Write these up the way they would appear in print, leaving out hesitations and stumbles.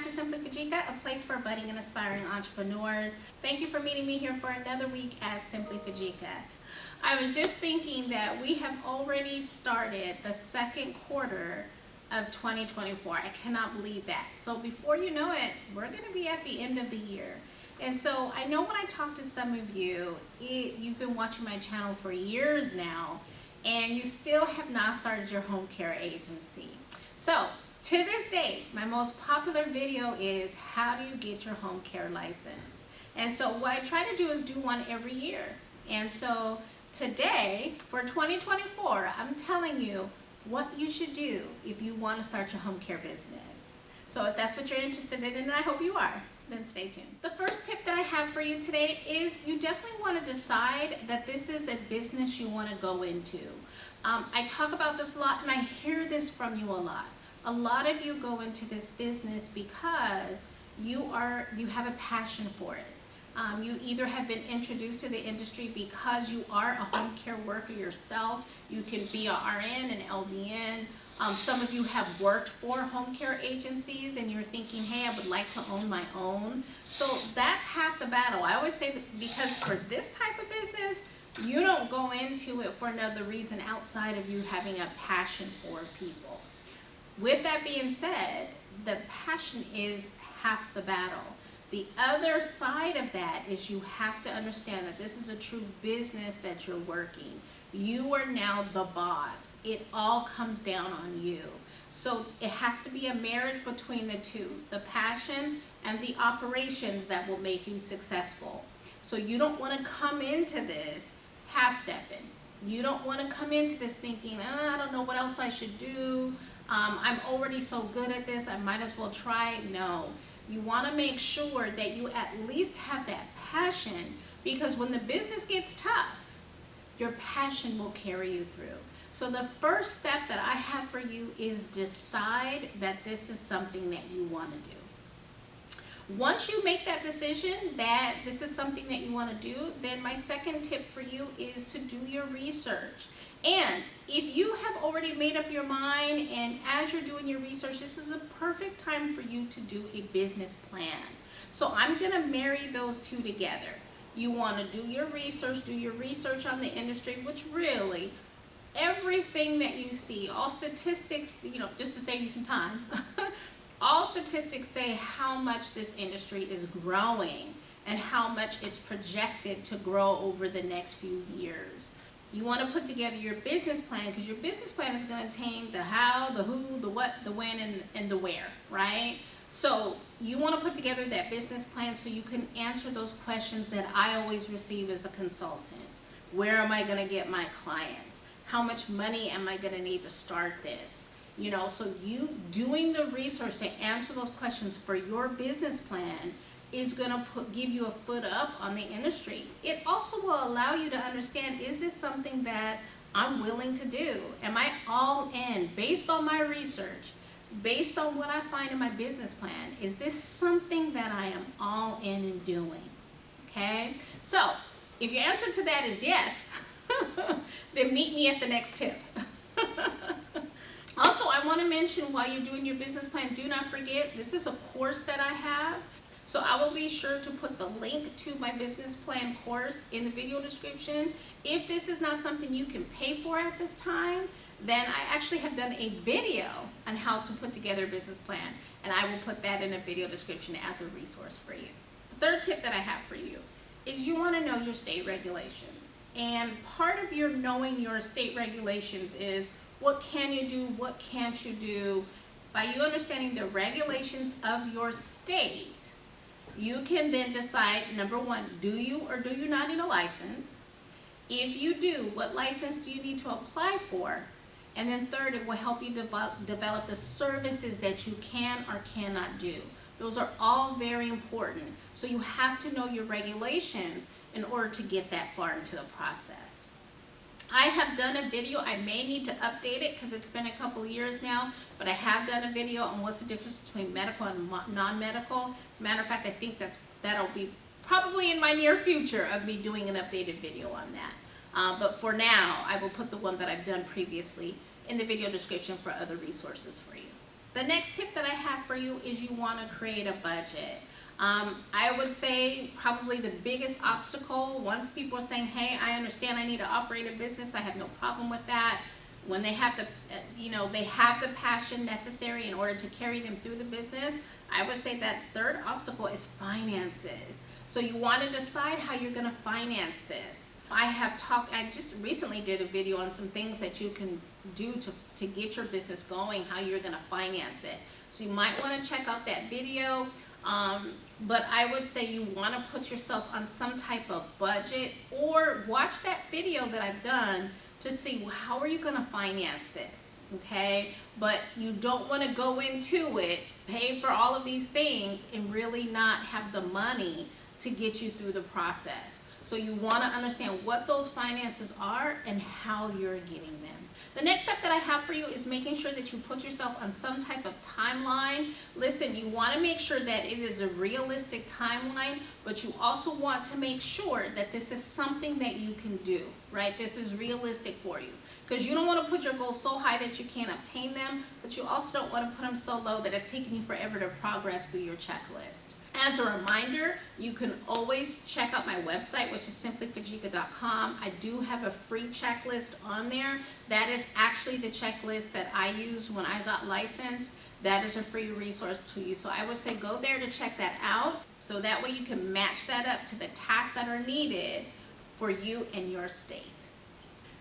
to Simply Fujica, a place for budding and aspiring entrepreneurs. Thank you for meeting me here for another week at Simply Fujica. I was just thinking that we have already started the second quarter of 2024. I cannot believe that. So before you know it, we're going to be at the end of the year. And so I know when I talk to some of you, you've been watching my channel for years now, and you still have not started your home care agency. So to this day, my most popular video is how do you get your home care license? And so what I try to do is do one every year. And so today, for 2024, I'm telling you what you should do if you want to start your home care business. So if that's what you're interested in, and I hope you are, then stay tuned. The first tip that I have for you today is you definitely want to decide that this is a business you want to go into. I talk about this a lot, and I hear this from you a lot. A lot of you go into this business because you have a passion for it. You either have been introduced to the industry because you are a home care worker yourself. You can be a RN, an LVN. Some of you have worked for home care agencies and you're thinking, hey, I would like to own my own. So that's half the battle. I always say that because for this type of business, you don't go into it for another reason outside of you having a passion for people. With that being said, the passion is half the battle. The other side of that is you have to understand that this is a true business that you're working. You are now the boss. It all comes down on you. So it has to be a marriage between the two, the passion and the operations that will make you successful. So you don't want to come into this half-stepping. You don't want to come into this thinking, I don't know what else I should do. I'm already so good at this, I might as well try. No. You want to make sure that you at least have that passion, because when the business gets tough, your passion will carry you through. So the first step that I have for you is decide that this is something that you want to do. Once you make that decision that this is something that you want to do, then my second tip for you is to do your research. And if you have already made up your mind and as you're doing your research, this is a perfect time for you to do a business plan. So I'm going to marry those two together. You want to do your research on the industry, which really everything that you see, all statistics, just to save you some time, all statistics say how much this industry is growing and how much it's projected to grow over the next few years. You want to put together your business plan, because your business plan is going to contain the how, the who, the what, the when, and the where, right? So you want to put together that business plan so you can answer those questions that I always receive as a consultant. Where am I going to get my clients? How much money am I going to need to start this? So you doing the research to answer those questions for your business plan is going to give you a foot up on the industry. It also will allow you to understand, is this something that I'm willing to do? Am I all in based on my research, based on what I find in my business plan? Is this something that I am all in doing? Okay, so if your answer to that is yes, then meet me at the next tip. Also, I want to mention, while you're doing your business plan, do not forget, this is a course that I have. So I will be sure to put the link to my business plan course in the video description. If this is not something you can pay for at this time, then I actually have done a video on how to put together a business plan, and I will put that in a video description as a resource for you. The third tip that I have for you is you want to know your state regulations. And part of your knowing your state regulations is what can you do, what can't you do. By you understanding the regulations of your state, you can then decide, number one, do you or do you not need a license? If you do, what license do you need to apply for? And then third, it will help you develop the services that you can or cannot do. Those are all very important. So you have to know your regulations in order to get that far into the process. I have done a video. I may need to update it because it's been a couple of years now, but I have done a video on what's the difference between medical and non-medical. As a matter of fact, I think that'll be probably in my near future of me doing an updated video on that. But for now, I will put the one that I've done previously in the video description for other resources for you. The next tip that I have for you is you want to create a budget. I would say probably the biggest obstacle, once people are saying, hey, I understand I need to operate a business, I have no problem with that. When they have they have the passion necessary in order to carry them through the business, I would say that third obstacle is finances. So you want to decide how you're going to finance this. I just recently did a video on some things that you can do to get your business going, how you're going to finance it. So you might want to check out that video. But I would say you want to put yourself on some type of budget, or watch that video that I've done to see how are you going to finance this, okay? But you don't want to go into it, pay for all of these things, and really not have the money to get you through the process. So you want to understand what those finances are and how you're getting them. The next step that I have for you is making sure that you put yourself on some type of timeline. Listen, you want to make sure that it is a realistic timeline, but you also want to make sure that this is something that you can do, right? This is realistic for you, because you don't want to put your goals so high that you can't obtain them, but you also don't want to put them so low that it's taking you forever to progress through your checklist. As a reminder, you can always check out my website, which is simplyfujica.com. I do have a free checklist on there. That is actually the checklist that I used when I got licensed. That is a free resource to you. So I would say go there to check that out, so that way you can match that up to the tasks that are needed for you and your state.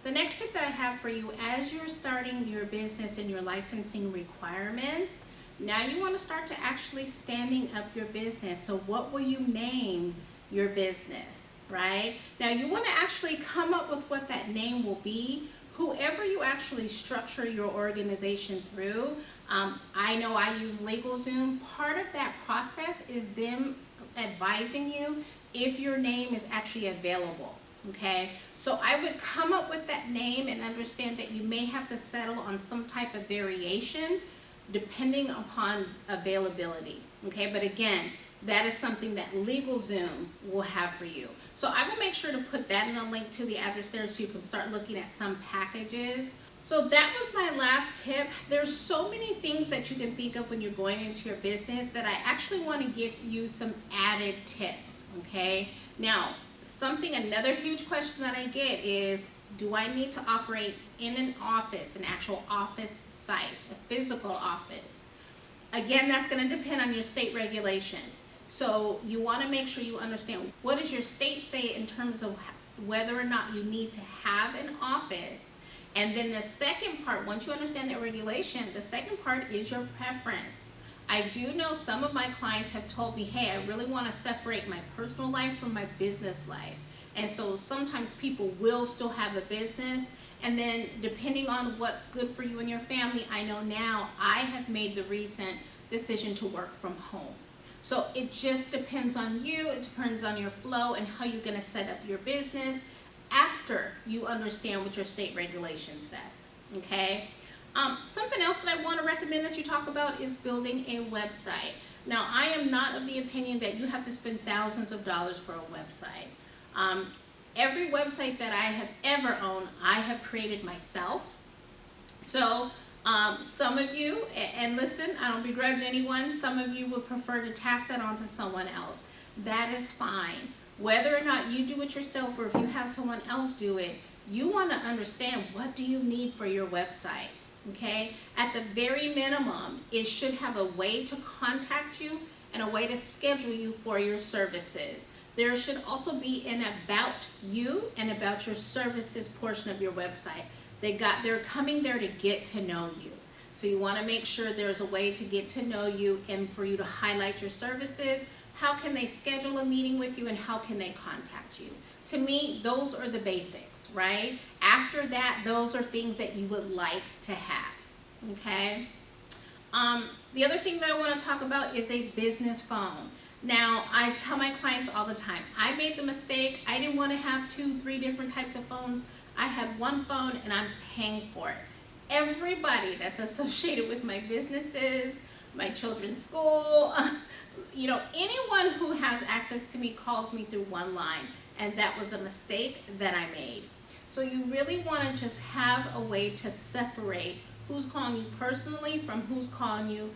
The next tip that I have for you, as you're starting your business and your licensing requirements, now you want to start to actually standing up your business. So what will you name your business, right? Now you want to actually come up with what that name will be. Whoever you actually structure your organization through, I know I use LegalZoom. Part of that process is them advising you if your name is actually available. Okay, so I would come up with that name and understand that you may have to settle on some type of variation depending upon availability. Okay, but again, that is something that LegalZoom will have for you. So I will make sure to put that in a link to the address there, so you can start looking at some packages. So that was my last tip. There's so many things that you can think of when you're going into your business that I actually want to give you some added tips. Okay, now another huge question that I get is, do I need to operate in an office, an actual office site, a physical office? Again, that's going to depend on your state regulation. So you want to make sure you understand, what does your state say in terms of whether or not you need to have an office? And then the second part, once you understand that regulation, the second part is your preference. I do know some of my clients have told me, hey, I really want to separate my personal life from my business life. And so sometimes people will still have a business, and then depending on what's good for you and your family, I know now I have made the recent decision to work from home. So it just depends on you, it depends on your flow and how you're going to set up your business after you understand what your state regulation says, okay? Something else that I want to recommend that you talk about is building a website. Now, I am not of the opinion that you have to spend thousands of dollars for a website. Every website that I have ever owned, I have created myself. So some of you, and listen, I don't begrudge anyone, some of you would prefer to task that on to someone else. That is fine. Whether or not you do it yourself or if you have someone else do it, you want to understand, what do you need for your website? Okay, at the very minimum, it should have a way to contact you and a way to schedule you for your services. There should also be an about you and about your services portion of your website. They're coming there to get to know you. So you want to make sure there's a way to get to know you and for you to highlight your services. How can they schedule a meeting with you, and how can they contact you? To me, those are the basics, right? After that, those are things that you would like to have, okay? The other thing that I want to talk about is a business phone. Now, I tell my clients all the time, I made the mistake. I didn't want to have 2-3 different types of phones. I had one phone and I'm paying for it. Everybody that's associated with my businesses, my children's school, you know, anyone who has access to me calls me through one line, and that was a mistake that I made. So you really want to just have a way to separate who's calling you personally from who's calling you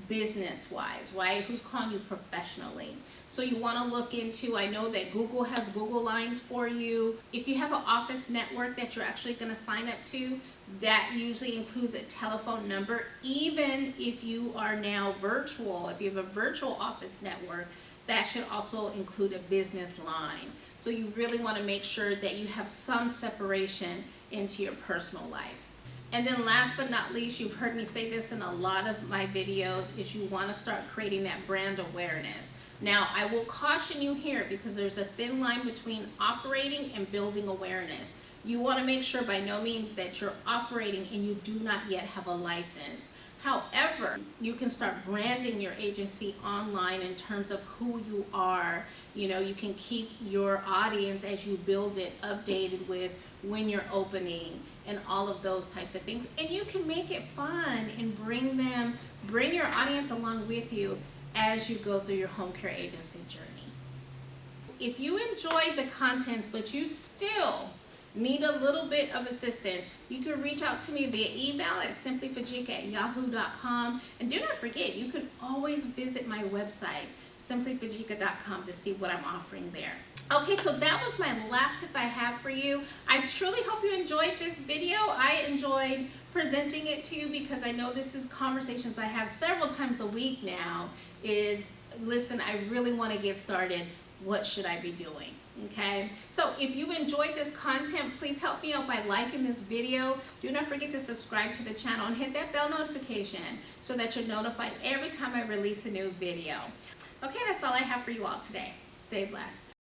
business-wise, right? Who's calling you professionally. So you want to look into, I know that Google has Google Lines for you. If you have an office network that you're actually going to sign up to, that usually includes a telephone number. Even if you are now virtual, if you have a virtual office network, that should also include a business line. So you really want to make sure that you have some separation into your personal life. And then last but not least, you've heard me say this in a lot of my videos, is you want to start creating that brand awareness. Now, I will caution you here because there's a thin line between operating and building awareness. You want to make sure by no means that you're operating and you do not yet have a license. However, you can start branding your agency online in terms of who you are. You know, you can keep your audience as you build it updated with when you're opening and all of those types of things. And you can make it fun and bring your audience along with you as you go through your home care agency journey. If you enjoyed the contents, but you still need a little bit of assistance, you can reach out to me via email at simplyfujica@yahoo.com. And do not forget, you can always visit my website, simplyfujica.com, to see what I'm offering there. Okay, so that was my last tip I have for you. I truly hope you enjoyed this video. I enjoyed presenting it to you because I know this is conversations I have several times a week now, is, listen, I really want to get started. What should I be doing? Okay, so if you enjoyed this content, please help me out by liking this video. Do not forget to subscribe to the channel and hit that bell notification so that you're notified every time I release a new video. Okay, that's all I have for you all today. Stay blessed.